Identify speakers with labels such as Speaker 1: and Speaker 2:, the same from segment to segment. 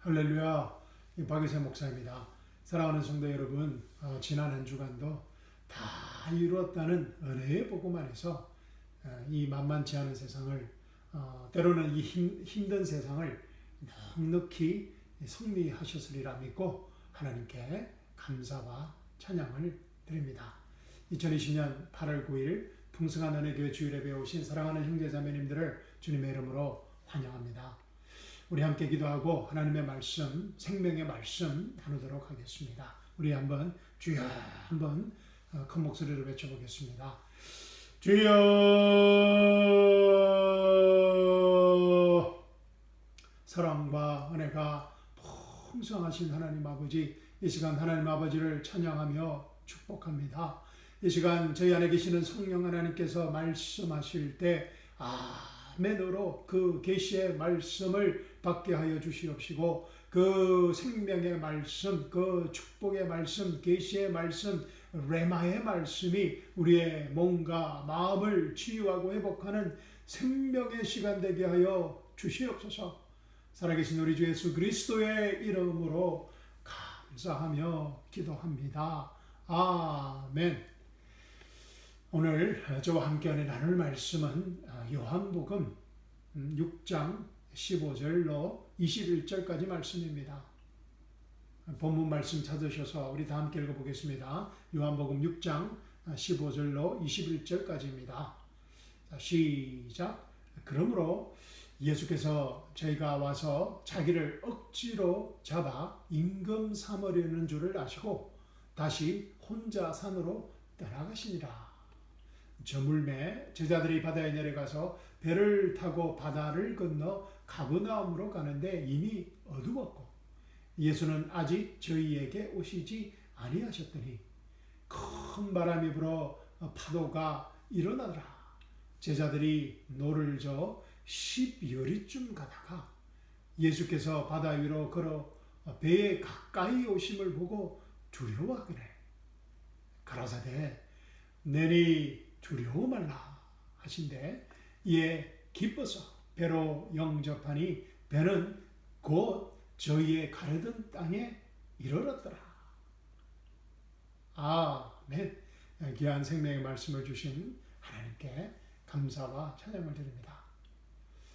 Speaker 1: 할렐루야, 박유세 목사입니다. 사랑하는 성도 여러분, 지난 한 주간도 다 이루었다는 은혜의 복음 안에서 이 만만치 않은 세상을, 때로는 이 힘든 세상을 넉넉히 승리하셨으리라 믿고 하나님께 감사와 찬양을 드립니다. 2020년 8월 9일 풍성한 은혜교회 주일에 배우신 사랑하는 형제자매님들을 주님의 이름으로 환영합니다. 우리 함께 기도하고 하나님의 말씀, 생명의 말씀 나누도록 하겠습니다. 우리 한번 주여 한번 큰 목소리로 외쳐보겠습니다. 주여. 사랑과 은혜가 풍성하신 하나님 아버지, 이 시간 하나님 아버지를 찬양하며 축복합니다. 이 시간 저희 안에 계시는 성령 하나님께서 말씀하실 때 아멘으로 그 계시의 말씀을 받게 하여 주시옵시고, 그 생명의 말씀, 그 축복의 말씀, 계시의 말씀, 레마의 말씀이 우리의 몸과 마음을 치유하고 회복하는 생명의 시간 되게 하여 주시옵소서. 살아계신 우리 주 예수 그리스도의 이름으로 감사하며 기도합니다. 아멘. 오늘 저와 함께 나눌 말씀은 요한복음 6장 15절로 21절까지 말씀입니다. 본문 말씀 찾으셔서 우리 다 함께 읽어보겠습니다. 요한복음 6장 15절로 21절까지입니다. 시작. 그러므로 예수께서 저희가 와서 자기를 억지로 잡아 임금 삼으려는 줄을 아시고 다시 혼자 산으로 떠나가시니라. 저물매 제자들이 바다에 내려가서 배를 타고 바다를 건너 가버나움으로 가는데 이미 어두웠고 예수는 아직 저희에게 오시지 아니하셨더니 큰 바람이 불어 파도가 일어나더라. 제자들이 노를 저 10여리쯤 가다가 예수께서 바다 위로 걸어 배에 가까이 오심을 보고 두려워하기를 가라사대 내니 두려워 말라 하신대 이에 기뻐서 배로 영접하니 배는 곧 저희의 가려던 땅에 이르렀더라. 아멘. 귀한 생명의 말씀을 주신 하나님께 감사와 찬양을 드립니다.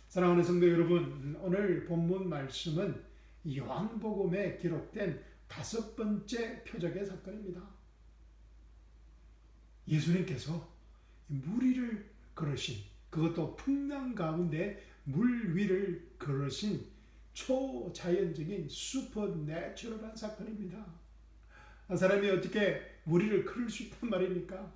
Speaker 1: 사랑하는 성도 여러분, 오늘 본문 말씀은 요한복음에 기록된 5번째 표적의 사건입니다. 예수님께서 물 위를 걸으신, 그것도 풍랑 가운데 물 위를 걸으신 초자연적인 슈퍼내추럴한 사건입니다. 사람이 어떻게 물 위를 걸을 수 있단 말입니까?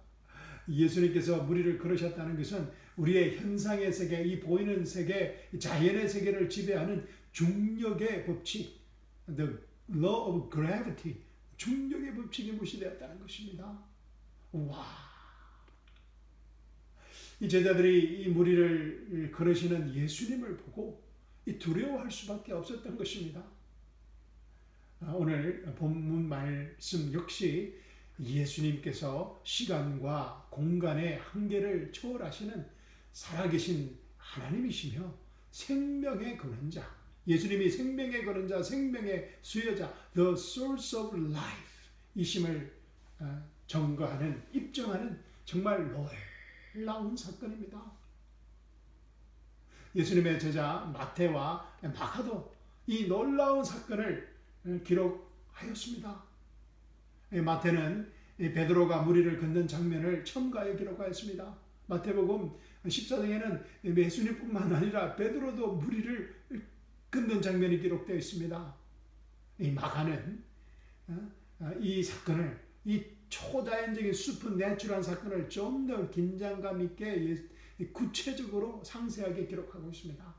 Speaker 1: 예수님께서 물 위를 걸으셨다는 것은 우리의 현상의 세계, 이 보이는 세계, 자연의 세계를 지배하는 중력의 법칙, the law of gravity, 중력의 법칙이 무시되었다는 것입니다. 와! 이 제자들이 이 물 위를 걸으시는 예수님을 보고 두려워할 수밖에 없었던 것입니다. 오늘 본문 말씀 역시 예수님께서 시간과 공간의 한계를 초월하시는 살아계신 하나님이시며 생명의 근원자, 예수님이 생명의 근원자, 생명의 수여자, the source of life 이심을 증거하는, 입증하는 정말 놀라운 사건입니다. 예수님의 제자 마태와 마가도 이 놀라운 사건을 기록하였습니다. 마태는 베드로가 물 위를 걷는 장면을 첨가해 기록하였습니다. 마태복음 14장에는 예수님뿐만 아니라 베드로도 물 위를 걷는 장면이 기록되어 있습니다. 이 마가는 이 사건을, 이 초자연적인 슈퍼내추럴한 사건을 좀 더 긴장감 있게 구체적으로 상세하게 기록하고 있습니다.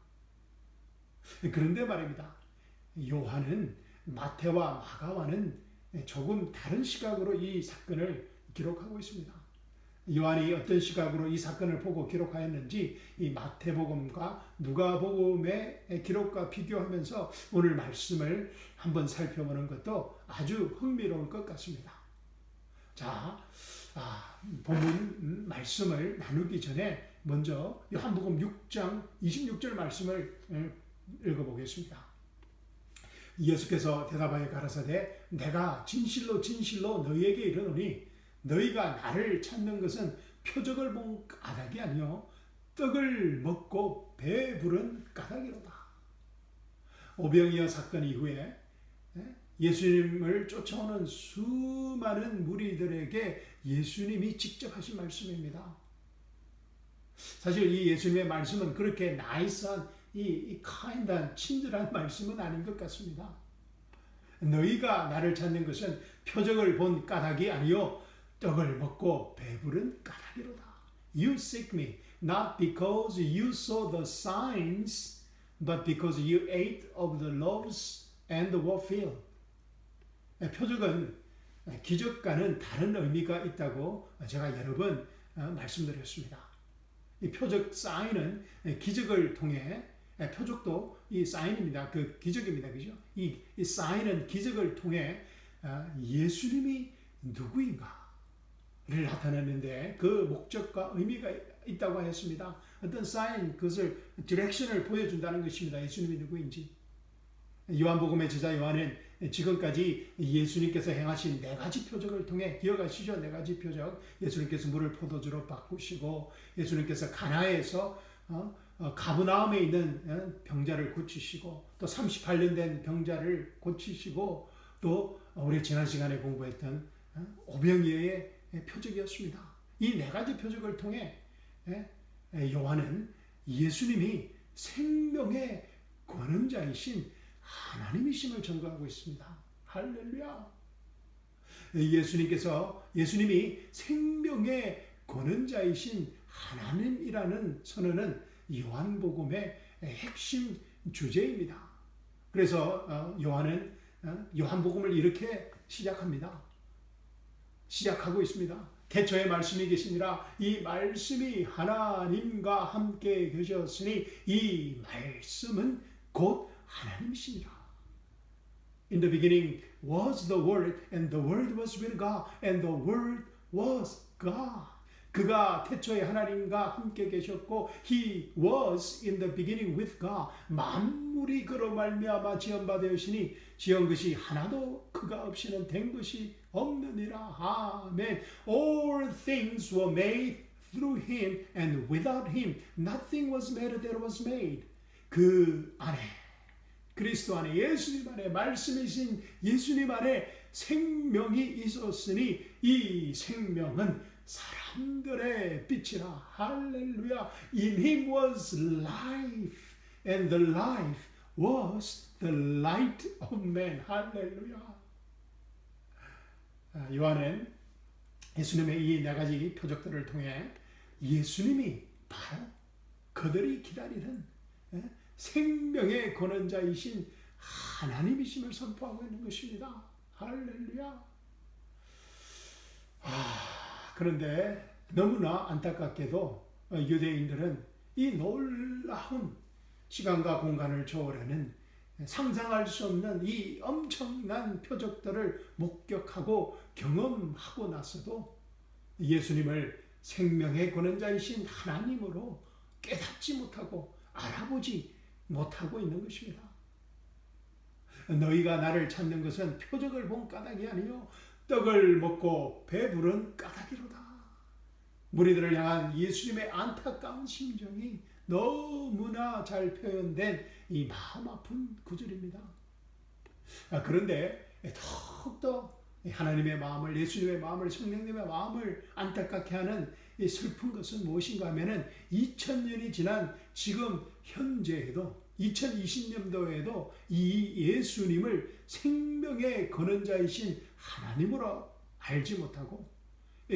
Speaker 1: 그런데 말입니다. 요한은 마태와 마가와는 조금 다른 시각으로 이 사건을 기록하고 있습니다. 요한이 어떤 시각으로 이 사건을 보고 기록하였는지 이 마태복음과 누가복음의 기록과 비교하면서 오늘 말씀을 한번 살펴보는 것도 아주 흥미로울 것 같습니다. 자, 본문 말씀을 나누기 전에 먼저 요한복음 6장 26절 말씀을 읽어보겠습니다. 예수께서 대답하여 가라사대 내가 진실로 진실로 너희에게 이르노니 너희가 나를 찾는 것은 표적을 본 까닭이 아니요 떡을 먹고 배부른 까닭이로다. 오병이어 사건 이후에 예수님을 쫓아오는 수많은 무리들에게 예수님이 직접 하신 말씀입니다. 사실 이 예수님의 말씀은 그렇게 나이스한 이 카인드한 친절한 말씀은 아닌 것 같습니다. 너희가 나를 찾는 것은 표적을 본 까닭이 아니요 떡을 먹고 배부른 까닭이로다. You seek me not because you saw the signs but because you ate of the loaves and were filled. 표적은 기적과는 다른 의미가 있다고 제가 여러 번 말씀드렸습니다. 이 표적 사인은 기적을 통해 표적도 이 사인입니다. 그 기적입니다. 그죠? 이 사인은 기적을 통해 예수님이 누구인가를 나타내는데 그 목적과 의미가 있다고 하였습니다. 어떤 사인, 그것을 디렉션을 보여준다는 것입니다. 예수님이 누구인지. 요한복음의 저자 요한은 지금까지 예수님께서 행하신 네 가지 표적을 통해 기억하시죠? 네 가지 표적. 예수님께서 물을 포도주로 바꾸시고 예수님께서 가나에서 가브나움에 있는 병자를 고치시고 또 38년 된 병자를 고치시고 또 우리 지난 시간에 공부했던 오병이어의 표적이었습니다. 이 네 가지 표적을 통해 요한은 예수님이 생명의 권능자이신 하나님이심을 전가하고 있습니다. 할렐루야. 예수님이 생명의 권능자이신 하나님이라는 선언은 요한복음의 핵심 주제입니다. 그래서 요한은 요한복음을 이렇게 시작하고 있습니다. 태초에 말씀이 계시니라 이 말씀이 하나님과 함께 계셨으니 이 말씀은 곧 하나님이시니라. In the beginning was the Word, and the Word was with God, and the Word was God. 그가 태초에 하나님과 함께 계셨고 He was in the beginning with God. 만물이 그로 말미암아 지은 바 되었으니 지은 것이 하나도 그가 없이는 된 것이 없느니라. 아멘. All things were made through Him, and without Him nothing was made that was made. 그 안에 그리스도 안에 예수님 안에 말씀이신 예수님 안에 생명이 있었으니 이 생명은 사람들의 빛이라. 할렐루야. In him was life and the life was the light of man. 할렐루야. 요한은 예수님의 이 네 가지 표적들을 통해 예수님이 바로 그들이 기다리는 생명의 권원자이신 하나님이심을 선포하고 있는 것입니다. 할렐루야. 그런데 너무나 안타깝게도 유대인들은 이 놀라운 시간과 공간을 초월하는 상상할 수 없는 이 엄청난 표적들을 목격하고 경험하고 나서도 예수님을 생명의 권원자이신 하나님으로 깨닫지 못하고 알아보지 못하고 있는 것입니다. 너희가 나를 찾는 것은 표적을 본 까닭이 아니요 떡을 먹고 배부른 까닭이로다. 무리들을 향한 예수님의 안타까운 심정이 너무나 잘 표현된 이 마음 아픈 구절입니다. 그런데 더욱더 하나님의 마음을, 예수님의 마음을, 성령님의 마음을 안타깝게 하는 이 슬픈 것은 무엇인가 하면은 2000년이 지난 지금 현재에도 2020년도에도 이 예수님을 생명의 권원자이신 하나님으로 알지 못하고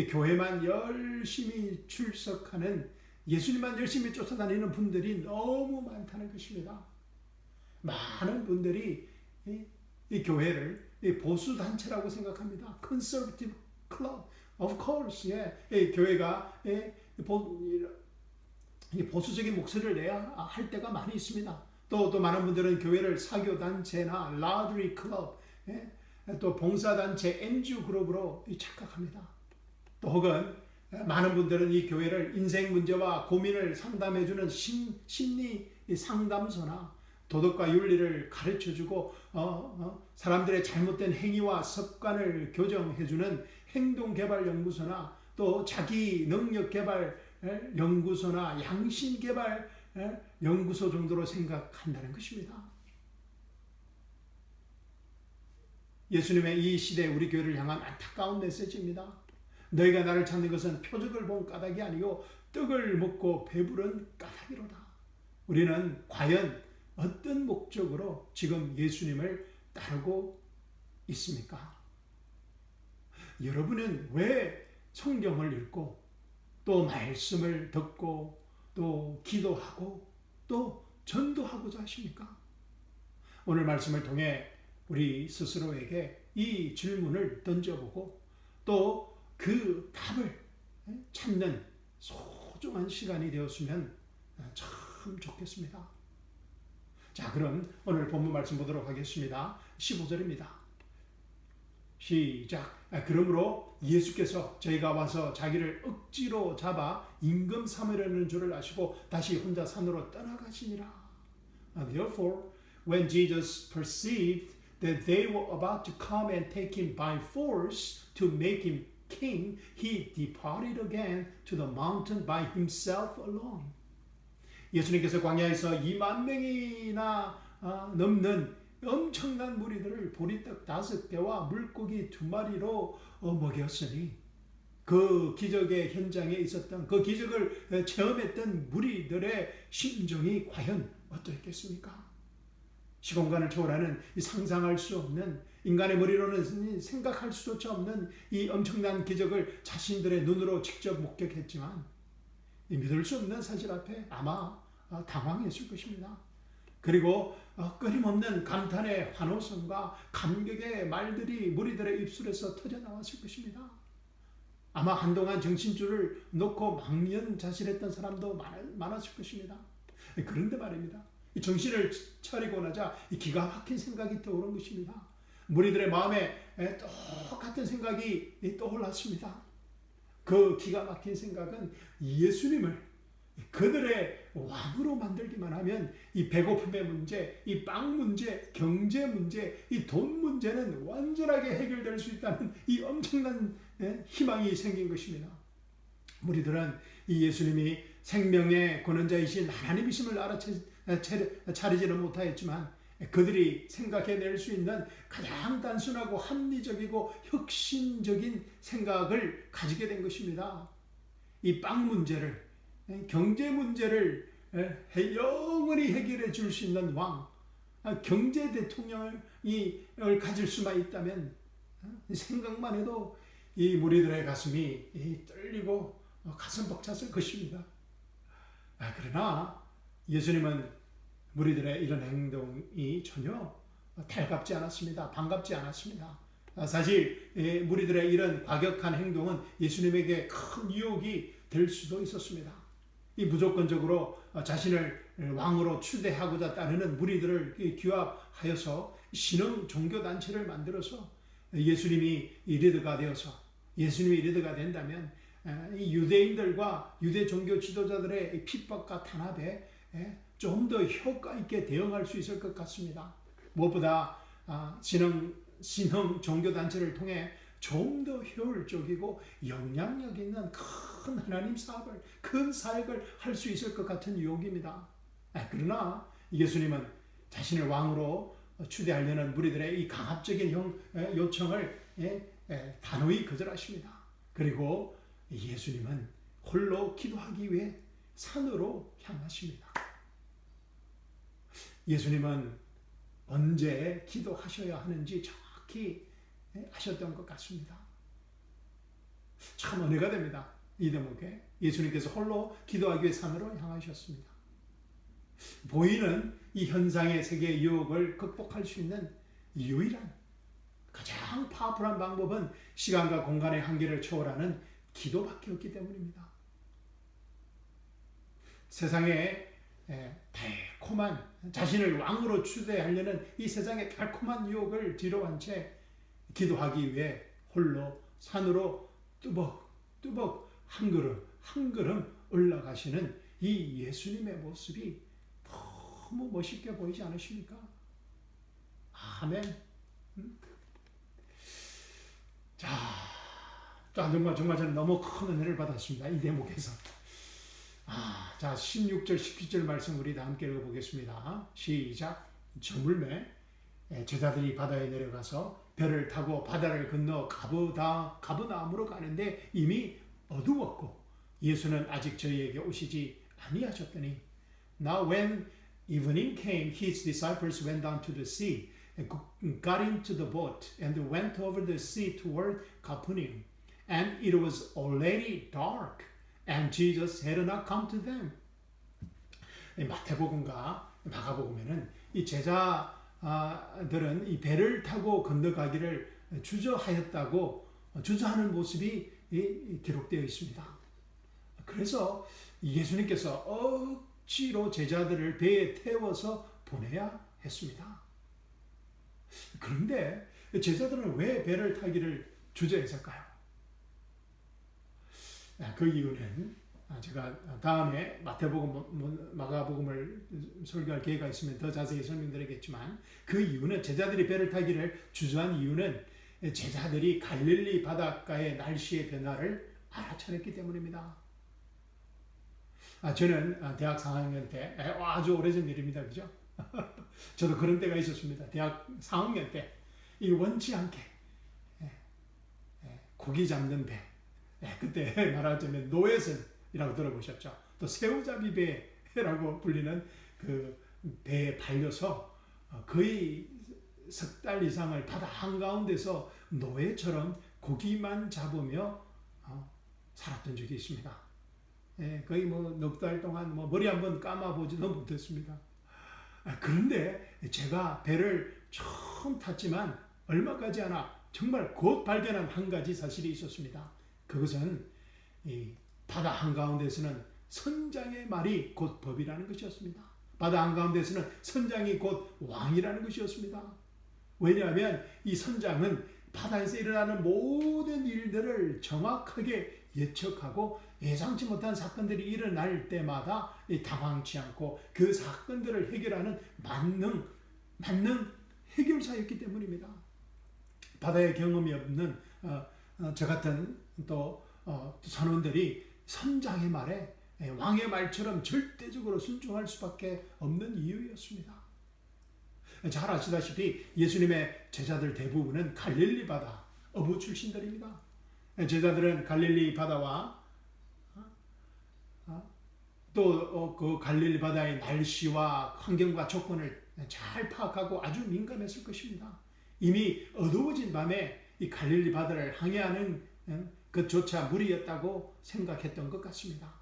Speaker 1: 교회만 열심히 출석하는 예수님만 열심히 쫓아다니는 분들이 너무 많다는 것입니다. 많은 분들이 이 교회를 보수 단체라고 생각합니다. Conservative Club, of course. 교회가 보수적인 목소리를 내야 할 때가 많이 있습니다. 또 많은 분들은 교회를 사교 단체나 라드리 클럽, 또 봉사단체 NGO 그룹으로 착각합니다. 또 혹은 많은 분들은 이 교회를 인생 문제와 고민을 상담해주는 심리 상담소나 도덕과 윤리를 가르쳐주고 사람들의 잘못된 행위와 습관을 교정해주는 행동개발연구소나 또 자기능력개발연구소나 양심개발연구소 정도로 생각한다는 것입니다. 예수님의 이 시대 우리 교회를 향한 안타까운 메시지입니다. 너희가 나를 찾는 것은 표적을 본 까닭이 아니요 떡을 먹고 배부른 까닭이로다. 우리는 과연 어떤 목적으로 지금 예수님을 따르고 있습니까? 여러분은 왜 성경을 읽고 또 말씀을 듣고 또 기도하고 또 전도하고자 하십니까? 오늘 말씀을 통해 우리 스스로에게 이 질문을 던져보고 또 그 답을 찾는 소중한 시간이 되었으면 참 좋겠습니다. 자, 그럼 오늘 본문 말씀 보도록 하겠습니다. 15절입니다. 시작. 그러므로 예수께서 저희가 와서 자기를 억지로 잡아 임금 삼으려는 줄을 아시고 다시 혼자 산으로 떠나가시니라. Therefore, when Jesus perceived that they were about to come and take him by force to make him king, he departed again to the mountain by himself alone. 예수님께서 광야에서 2만 명이나 넘는 엄청난 무리들을 보리떡 5개와 물고기 2마리로 먹였으니 그 기적의 현장에 있었던 그 기적을 체험했던 무리들의 심정이 과연 어떠했겠습니까? 시공간을 초월하는 이 상상할 수 없는 인간의 머리로는 생각할 수조차 없는 이 엄청난 기적을 자신들의 눈으로 직접 목격했지만 이 믿을 수 없는 사실 앞에 아마 당황했을 것입니다. 그리고 끊임없는 감탄의 환호성과 감격의 말들이 무리들의 입술에서 터져나왔을 것입니다. 아마 한동안 정신줄을 놓고 망연자실했던 사람도 많았을 것입니다. 그런데 말입니다. 이 정신을 차리고 나자 이 기가 막힌 생각이 떠오른 것입니다. 무리들의 마음에 똑같은 생각이 떠올랐습니다. 그 기가 막힌 생각은 예수님을 그들의 왕으로 만들기만 하면 이 배고픔의 문제, 이 빵 문제, 경제 문제, 이 돈 문제는 완전하게 해결될 수 있다는 이 엄청난 희망이 생긴 것입니다. 무리들은 이 예수님이 생명의 권원자이신 하나님이심을 알아차리지는 못하였지만 그들이 생각해낼 수 있는 가장 단순하고 합리적이고 혁신적인 생각을 가지게 된 것입니다. 이 빵 문제를, 경제 문제를 영원히 해결해 줄 수 있는 왕, 경제 대통령을 가질 수만 있다면 생각만 해도 이 무리들의 가슴이 떨리고 가슴 벅찼을 것입니다. 그러나 예수님은 무리들의 이런 행동이 전혀 달갑지 않았습니다. 반갑지 않았습니다. 사실 무리들의 이런 과격한 행동은 예수님에게 큰 유혹이 될 수도 있었습니다. 이 무조건적으로 자신을 왕으로 추대하고자 따르는 무리들을 규합하여서 신흥 종교단체를 만들어서 예수님이 리더가 된다면 이 유대인들과 유대 종교 지도자들의 핍박과 탄압에 좀 더 효과 있게 대응할 수 있을 것 같습니다. 무엇보다 신흥 종교단체를 통해 좀 더 효율적이고 영향력 있는 큰 하나님 사업을, 큰 사역을 할 수 있을 것 같은 유혹입니다. 그러나 예수님은 자신을 왕으로 추대하려는 무리들의 이 강압적인 요청을 단호히 거절하십니다. 그리고 예수님은 홀로 기도하기 위해 산으로 향하십니다. 예수님은 언제 기도하셔야 하는지 정확히 아셨던 것 같습니다. 참 은혜가 됩니다. 이 대목에 예수님께서 홀로 기도하기 위해 산으로 향하셨습니다. 보이는 이 현상의 세계의 유혹을 극복할 수 있는 유일한 가장 파워풀한 방법은 시간과 공간의 한계를 초월하는 기도밖에 없기 때문입니다. 세상에 달콤한 자신을 왕으로 추대하려는 이 세상의 달콤한 유혹을 뒤로한 채 기도하기 위해 홀로 산으로 뚜벅뚜벅 한 걸음 한 걸음 올라가시는 이 예수님의 모습이 너무 멋있게 보이지 않으십니까? 아멘. 자, 정말 저는 너무 큰 은혜를 받았습니다. 이 대목에서. 자, 16절, 17절 말씀 우리 다 함께 읽어보겠습니다. 시작. 저물매 제자들이 바다에 내려가서 배를 타고 바다를 건너 가브나움으로 가는데 이미 어두웠고 예수는 아직 저희에게 오시지 아니하셨더니 Now when evening came, his disciples went down to the sea, got into the boat, and went over the sea toward Capernaum. And it was already dark, and Jesus had not come to them. 마태복음과 마가복음에는 이 제자들은 이 배를 타고 건너가기를 주저하는 모습이 기록되어 있습니다. 그래서 예수님께서 억지로 제자들을 배에 태워서 보내야 했습니다. 그런데 제자들은 왜 배를 타기를 주저했을까요? 그 이유는 제가 다음에 마태복음, 마가복음을 설교할 기회가 있으면 더 자세히 설명드리겠지만 그 이유는 제자들이 배를 타기를 주저한 이유는 제자들이 갈릴리 바닷가의 날씨의 변화를 알아차렸기 때문입니다. 저는 대학 4학년 때 아주 오래전 일입니다. 그죠? 저도 그런 때가 있었습니다. 대학 4학년 때 이 원치 않게 고기 잡는 배, 그때 말하자면 노예선이라고 들어보셨죠? 또 새우잡이 배라고 불리는 그 배에 발려서 거의 석 달 이상을 바다 한가운데서 노예처럼 고기만 잡으며 살았던 적이 있습니다. 거의 넉 달 동안 머리 한번 감아보지도 못했습니다. 그런데 제가 배를 처음 탔지만 얼마 가지 않아 정말 곧 발견한 한 가지 사실이 있었습니다. 그것은 이 바다 한가운데서는 선장의 말이 곧 법이라는 것이었습니다. 바다 한가운데서는 선장이 곧 왕이라는 것이었습니다. 왜냐하면 이 선장은 바다에서 일어나는 모든 일들을 정확하게 예측하고 예상치 못한 사건들이 일어날 때마다 당황치 않고 그 사건들을 해결하는 만능 해결사였기 때문입니다. 바다에 경험이 없는 저 같은 또 선원들이 선장의 말에 왕의 말처럼 절대적으로 순종할 수밖에 없는 이유였습니다. 잘 아시다시피 예수님의 제자들 대부분은 갈릴리 바다 어부 출신들입니다. 제자들은 갈릴리 바다와 또 그 갈릴리 바다의 날씨와 환경과 조건을 잘 파악하고 아주 민감했을 것입니다. 이미 어두워진 밤에 이 갈릴리 바다를 항해하는 것조차 무리였다고 생각했던 것 같습니다.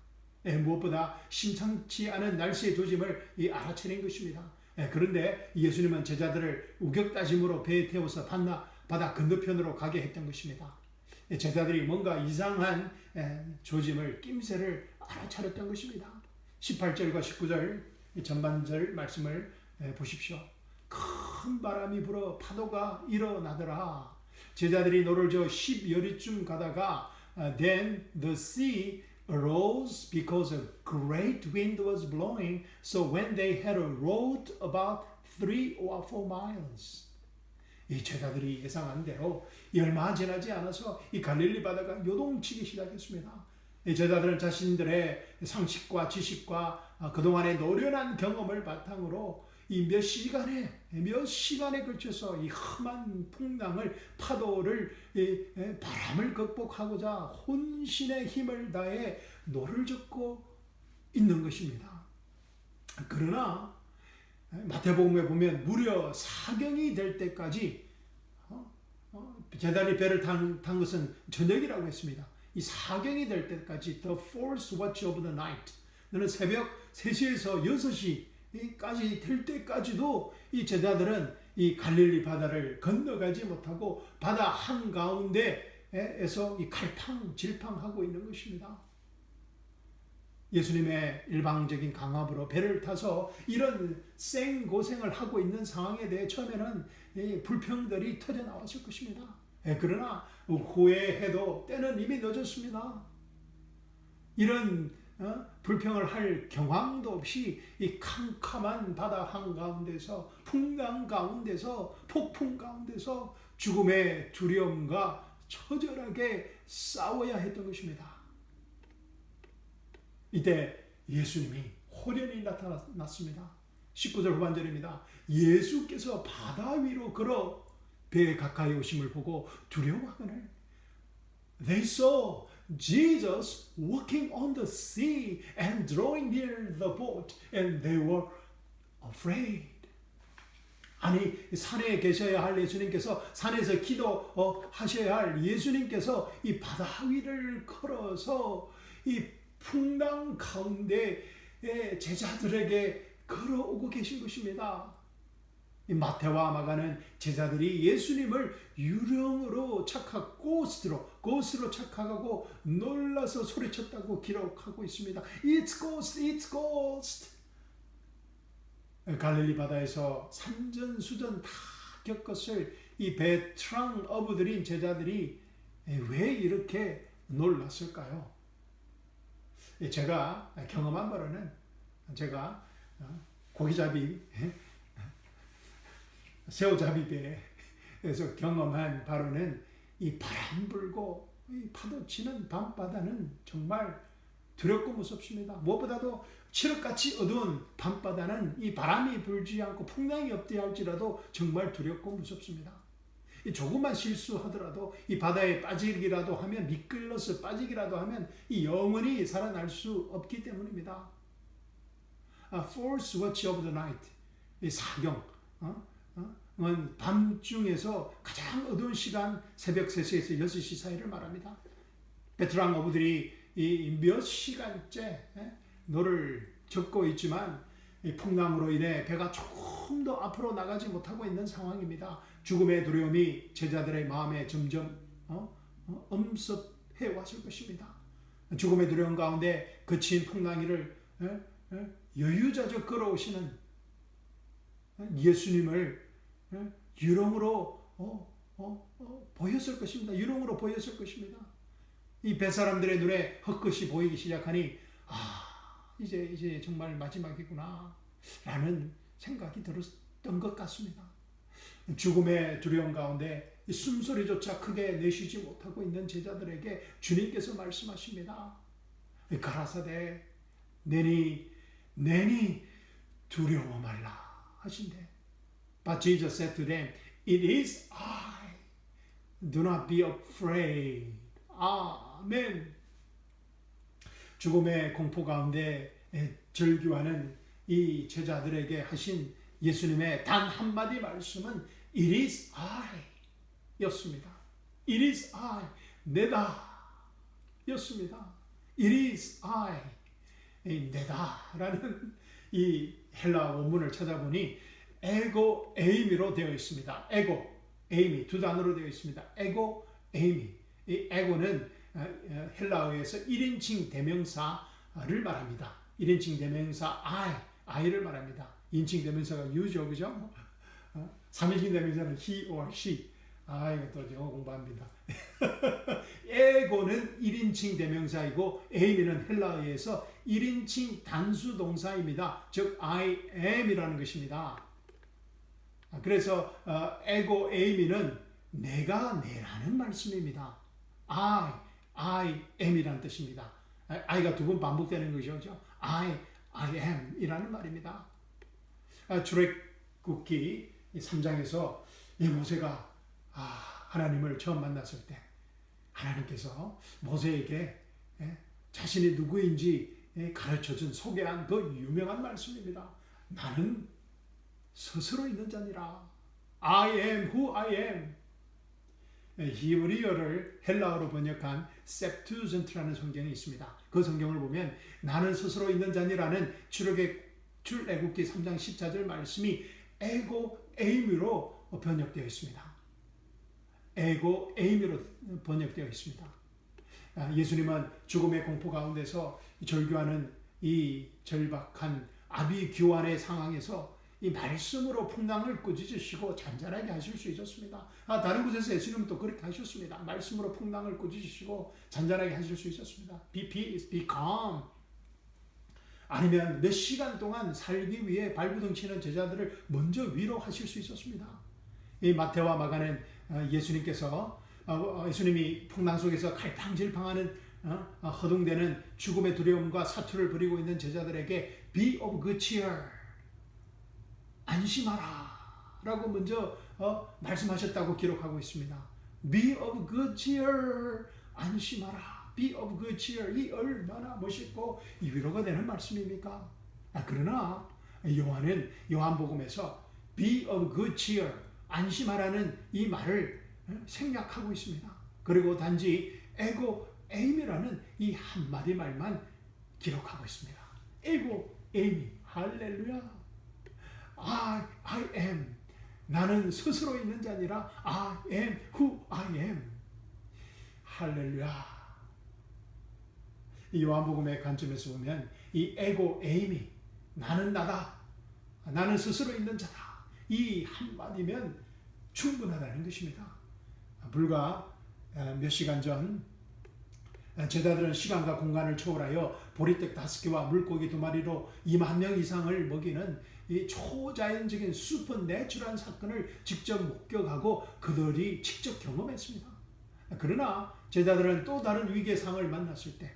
Speaker 1: 무엇보다 심상치 않은 날씨의 조짐을 알아차린 것입니다. 그런데 예수님은 제자들을 우격다짐으로 배에 태워서 바다 건너편으로 가게 했던 것입니다. 제자들이 뭔가 이상한 조짐을 낌새를 알아차렸던 것입니다. 18절과 19절 전반절 말씀을 보십시오. 큰 바람이 불어 파도가 일어나더라. 제자들이 노를 저어 10여리쯤 가다가 then the sea arose because a great wind was blowing. So when they had rowed about 3 or 4 miles. 이 제자들이 예상한 대로 얼마 지나지 않아서 이 갈릴리 바다가 요동치기 시작했습니다. 이 제자들은 자신들의 상식과 지식과 그동안의 노련한 경험을 바탕으로 이 몇 시간에 걸쳐서 이 험한 풍랑을 파도를 바람을 극복하고자 혼신의 힘을 다해 노를 젓고 있는 것입니다. 그러나 마태복음에 보면 무려 사경이 될 때까지 제자들이 배를 탄 것은 저녁이라고 했습니다. 이 사경이 될 때까지 the fourth watch of the night, 너는 새벽 3시에서 6시까지 될 때까지도 이 제자들은 이 갈릴리 바다를 건너가지 못하고 바다 한가운데에서 이 갈팡질팡하고 있는 것입니다. 예수님의 일방적인 강압으로 배를 타서 이런 생고생을 하고 있는 상황에 대해 처음에는 불평들이 터져 나왔을 것입니다. 그러나 후회해도 때는 이미 늦었습니다. 이런 불평을 할 경황도 없이 이 캄캄한 바다 한가운데서, 풍랑 가운데서, 폭풍 가운데서 죽음의 두려움과 처절하게 싸워야 했던 것입니다. 이때 예수님이 호련히 나타났습니다. 19절 후반절입니다. 예수께서 바다 위로 걸어 배에 가까이 오심을 보고 두려워하거늘 They saw Jesus walking on the sea and drawing near the boat, and they were afraid. 아니, 산에 계셔야 할 예수님께서, 산에서 기도하셔야 할 예수님께서 이 바다 위를 걸어서 이 풍랑 가운데 제자들에게 걸어오고 계신 것입니다. 이 마태와 마가는 제자들이 예수님을 유령으로 고스트로 착각하고 놀라서 소리쳤다고 기록하고 있습니다. It's ghost, it's ghost. 갈릴리 바다에서 산전수전 다 겪었을 이 베테랑 어부들인 제자들이 왜 이렇게 놀랐을까요? 제가 경험한 바로는, 제가 고기잡이 새우잡이배에서 경험한 바로는 이 바람 불고 이 파도 치는 밤바다는 정말 두렵고 무섭습니다. 무엇보다도 칠흑같이 어두운 밤바다는 이 바람이 불지 않고 풍랑이 없대 할지라도 정말 두렵고 무섭습니다. 이 조금만 실수하더라도 이 바다에 빠지기라도 하면, 미끌러서 빠지기라도 하면 이 영원히 살아날 수 없기 때문입니다. Fourth watch of the night, 이 사경, 밤중에서 가장 어두운 시간, 새벽 3시에서 6시 사이를 말합니다. 베테랑 어부들이 몇 시간째 노를 젓고 있지만 이 풍랑으로 인해 배가 조금 더 앞으로 나가지 못하고 있는 상황입니다. 죽음의 두려움이 제자들의 마음에 점점 엄습해 왔을 것입니다. 죽음의 두려움 가운데 그친 풍랑이를 여유자적 걸어오시는 예수님을 유령으로 보였을 것입니다. 유령으로 보였을 것입니다. 이 뱃사람들의 눈에 헛것이 보이기 시작하니 이제 정말 마지막이구나 라는 생각이 들었던 것 같습니다. 죽음의 두려움 가운데 숨소리조차 크게 내쉬지 못하고 있는 제자들에게 주님께서 말씀하십니다. 가라사대 내니 두려워 말라 하신대. But Jesus said to them, It is I. Do not be afraid. 아멘. 죽음의 공포 가운데 절규하는 이 제자들에게 하신 예수님의 단 한마디 말씀은 It is I 였습니다. It is I. 내다 였습니다. It is I. 내다라는 이 헬라 원문을 찾아보니 에고 에이미로 되어 있습니다. 에고, 에이미 두 단어로 되어 있습니다. 에고, 에이미. 이 에고는 헬라어에서 1인칭 대명사를 말합니다. 1인칭 대명사 I를 말합니다. 2인칭 대명사가 you죠, 그죠? 3인칭 대명사는 he or she. 이거 또 영어 공부합니다. 에고는 1인칭 대명사이고 에이미는 헬라어에서 1인칭 단수 동사입니다. 즉 I am이라는 것입니다. 그래서 에고 에이미는 내가 내라는 말씀입니다. I am이라는 뜻입니다. I가 두 번 반복되는 것이죠. I am 이라는 말입니다. 출애굽기 3장에서 이 모세가 하나님을 처음 만났을 때 하나님께서 모세에게 자신이 누구인지 가르쳐준, 소개한 그 유명한 말씀입니다. 나는 스스로 있는 자니라. I am who I am. 히브리어를 헬라어로 번역한 septuagint라는 성경이 있습니다. 그 성경을 보면 나는 스스로 있는 자니라는 출애굽기 3장 14절 말씀이 에고 에이미로 번역되어 있습니다. 에고 에이미로 번역되어 있습니다. 예수님은 죽음의 공포 가운데서 절규하는 이 절박한 아비규환의 상황에서 이 말씀으로 풍랑을 꾸짖으시고 잔잔하게 하실 수 있었습니다. 다른 곳에서 예수님은 또 그렇게 하셨습니다. 말씀으로 풍랑을 꾸짖으시고 잔잔하게 하실 수 있었습니다. Be peace, be calm. 아니면 몇 시간 동안 살기 위해 발부둥치는 제자들을 먼저 위로하실 수 있었습니다. 이 마태와 마가는 예수님이 풍랑 속에서 갈팡질팡하는 허둥대는 죽음의 두려움과 사투를 벌이고 있는 제자들에게 Be of good cheer, 안심하라 라고 먼저 말씀하셨다고 기록하고 있습니다. Be of good cheer, 안심하라. Be of good cheer. 이 얼마나 멋있고 이 위로가 되는 말씀입니까? 그러나 요한은 요한복음에서 Be of good cheer, 안심하라는 이 말을 생략하고 있습니다. 그리고 단지 에고 에임이라는 이 한마디 말만 기록하고 있습니다. 에고 에임이, 할렐루야. I am, 나는 스스로 있는 자 아니라 I am who I am. 할렐루야. 이 요한복음의 관점에서 보면 이 에고 에임이, 나는 나다, 나는 스스로 있는 자다, 이 한마디면 충분하다는 것입니다. 불과 몇 시간 전 제자들은 시간과 공간을 초월하여 보리떡 5개와 물고기 2마리로 2만 명 이상을 먹이는 이 초자연적인 슈퍼내추럴한 사건을 직접 목격하고 그들이 직접 경험했습니다. 그러나 제자들은 또 다른 위기의 상황을 만났을 때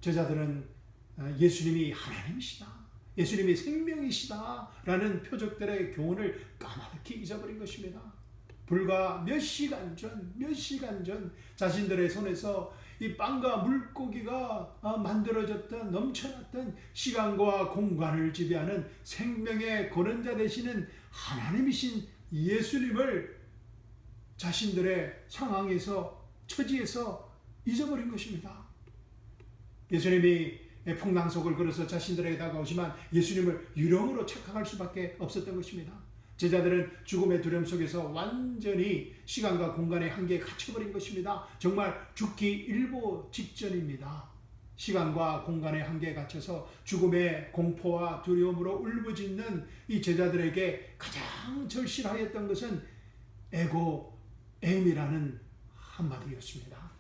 Speaker 1: 제자들은 예수님이 하나님이시다, 예수님이 생명이시다 라는 표적들의 교훈을 까마득히 잊어버린 것입니다. 불과 몇 시간 전 자신들의 손에서 이 빵과 물고기가 만들어졌던, 넘쳐났던 시간과 공간을 지배하는 생명의 권원자 되시는 하나님이신 예수님을 자신들의 상황에서, 처지에서 잊어버린 것입니다. 예수님이 풍랑 속을 걸어서 자신들에게 다가오지만 예수님을 유령으로 착각할 수밖에 없었던 것입니다. 제자들은 죽음의 두려움 속에서 완전히 시간과 공간의 한계에 갇혀버린 것입니다. 정말 죽기 일보 직전입니다. 시간과 공간의 한계에 갇혀서 죽음의 공포와 두려움으로 울부짖는 이 제자들에게 가장 절실하였던 것은 에고 에임이라는 한마디였습니다.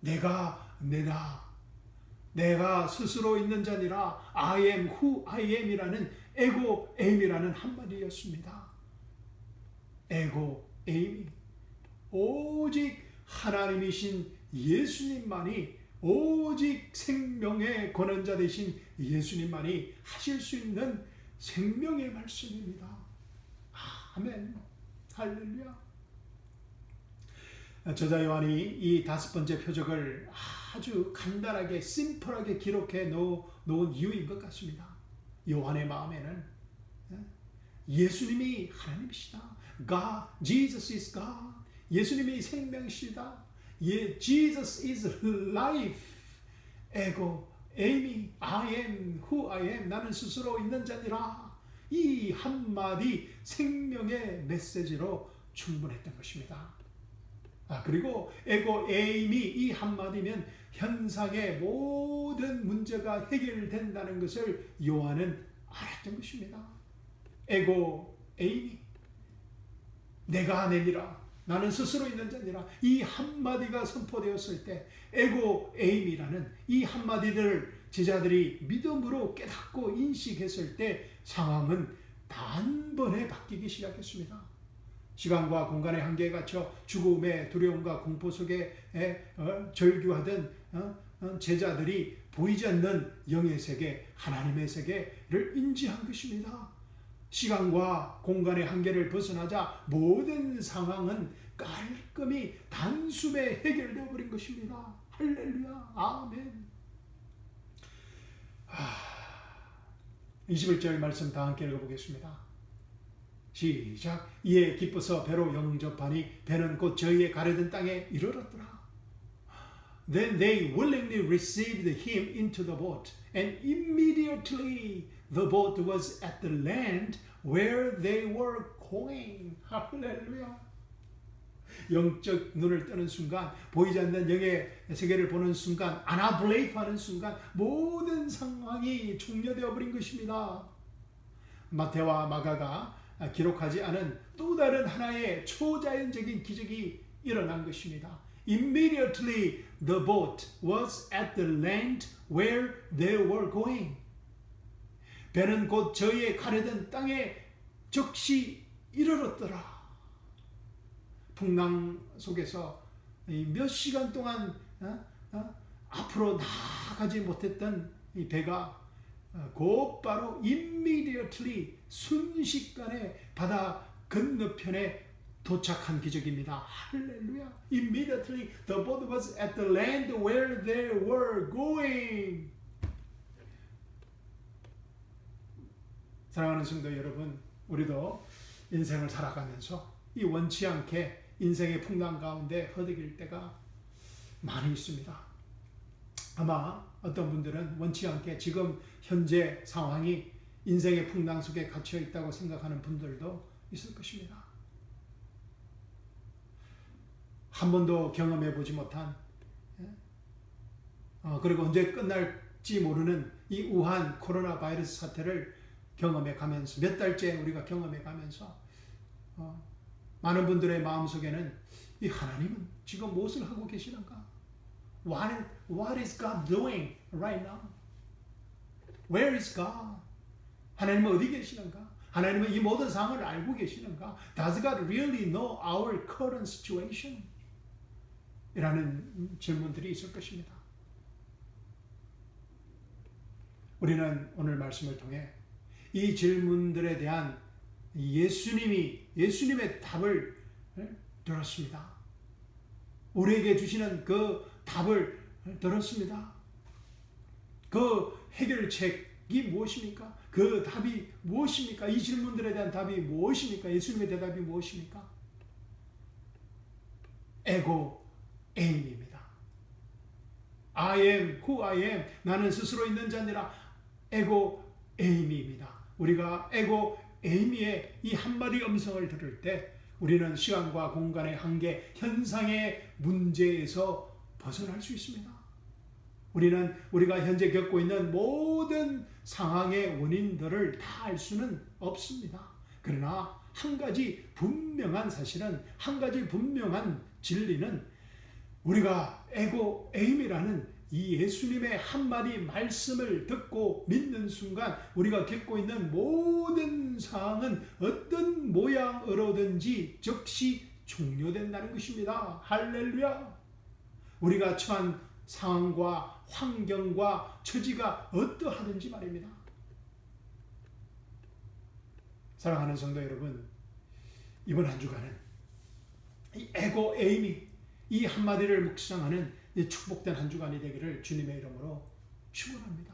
Speaker 1: 내가 내다, 내가 스스로 있는 자 아니라 I am who I am이라는 에고 에임이라는 한마디였습니다. 에고 에임이, 오직 하나님이신 예수님만이, 오직 생명의 권원자 되신 예수님만이 하실 수 있는 생명의 말씀입니다. 아멘. 할렐루야. 저자 요한이 이 5번째 표적을 아주 간단하게, 심플하게 기록해 놓은 이유인 것 같습니다. 요한의 마음에는 예수님이 하나님이시다, God, Jesus is God, 예수님이 생명이시다, Jesus is life, 에고 에이미, I am who I am, 나는 스스로 있는 자니라, 이 한마디 생명의 메시지로 충분했던 것입니다. 그리고 에고 에임이 이 한마디면 현상의 모든 문제가 해결된다는 것을 요한은 알았던 것입니다. 에고 에임이, 내가 내니라, 나는 스스로 있는 자니라, 이 한마디가 선포되었을 때 에고 에임이라는 이 한마디를 제자들이 믿음으로 깨닫고 인식했을 때 상황은 단번에 바뀌기 시작했습니다. 시간과 공간의 한계에 갇혀 죽음의 두려움과 공포 속에 절규하던 제자들이 보이지 않는 영의 세계, 하나님의 세계를 인지한 것입니다. 시간과 공간의 한계를 벗어나자 모든 상황은 깔끔히 단숨에 해결되어 버린 것입니다. 할렐루야. 아멘. 21절 말씀 다 함께 읽어보겠습니다. 시작. 이에 기뻐서 배로 영접하니 배는 곧 저희의 가려던 땅에 이르렀더라. Then they willingly received him into the boat, and immediately the boat was at the land where they were going. 할렐루야. 영적 눈을 뜨는 순간, 보이지 않는 영의 세계를 보는 순간, 아나블레이프하는 순간 모든 상황이 종료되어 버린 것입니다. 마태와 마가가 기록하지 않은 또 다른 하나의 초자연적인 기적이 일어난 것입니다. Immediately the boat was at the land where they were going. 배는 곧 저희의 가려던 땅에 즉시 이르렀더라. 풍랑 속에서 몇 시간 동안 앞으로 나아가지 못했던 이 배가 곧바로 immediately 순식간에 바다 건너편에 도착한 기적입니다. 할렐루야. Immediately the boat was at the land where they were going. 사랑하는 성도 여러분, 우리도 인생을 살아가면서 이 원치 않게 인생의 풍랑 가운데 허덕일 때가 많이 있습니다. 아마 어떤 분들은 원치 않게 지금 현재 상황이 인생의 풍랑 속에 갇혀 있다고 생각하는 분들도 있을 것입니다. 한 번도 경험해 보지 못한 그리고 언제 끝날지 모르는 이 우한 코로나 바이러스 사태를 경험해 가면서 몇 달째 우리가 경험해 가면서 많은 분들의 마음속에는 이 하나님은 지금 무엇을 하고 계시는가? What is God doing right now? Where is God? 하나님은 어디 계시는가? 하나님은 이 모든 상황을 알고 계시는가? Does God really know our current situation? 이라는 질문들이 있을 것입니다. 우리는 오늘 말씀을 통해 이 질문들에 대한 예수님의 답을 들었습니다. 우리에게 주시는 그 답을 들었습니다. 그 해결책이 무엇입니까? 그 답이 무엇입니까? 이 질문들에 대한 답이 무엇입니까? 예수님의 대답이 무엇입니까? 에고 에임입니다. I am who I am. 나는 스스로 있는 자니라. 에고 에임입니다. 우리가 에고 에이미의 이 한마디 음성을 들을 때 우리는 시간과 공간의 한계, 현상의 문제에서 벗어날 수 있습니다. 우리는 우리가 현재 겪고 있는 모든 상황의 원인들을 다 알 수는 없습니다. 그러나 한 가지 분명한 사실은, 한 가지 분명한 진리는 우리가 에고 에임이라는 이 예수님의 한마디 말씀을 듣고 믿는 순간 우리가 겪고 있는 모든 상황은 어떤 모양으로든지 즉시 종료된다는 것입니다. 할렐루야. 우리가 처한 상황과 환경과 처지가 어떠하든지 말입니다. 사랑하는 성도 여러분, 이번 한 주간은 이 에고 에임이 이 한마디를 묵상하는 이 축복된 한 주간이 되기를 주님의 이름으로 축원합니다.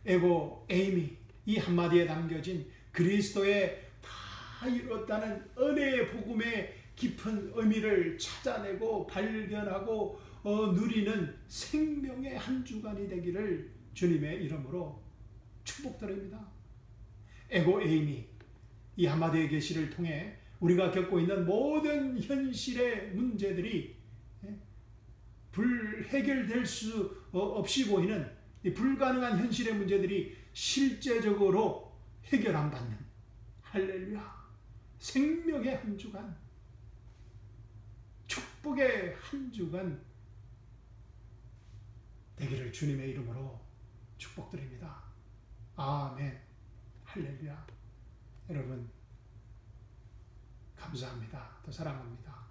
Speaker 1: 에고 에임이 이 한마디에 담겨진 그리스도의 다 이뤘다는 은혜의 복음의 깊은 의미를 찾아내고 발견하고 누리는 생명의 한 주간이 되기를 주님의 이름으로 축복드립니다. 에고 에임이 이 한마디의 계시를 통해 우리가 겪고 있는 모든 현실의 문제들이 불해결될 수 없이 보이는 불가능한 현실의 문제들이 실제적으로 해결 안 받는, 할렐루야, 생명의 한 주간, 축복의 한 주간 되기를 주님의 이름으로 축복드립니다. 아멘. 할렐루야. 여러분 감사합니다. 또 사랑합니다.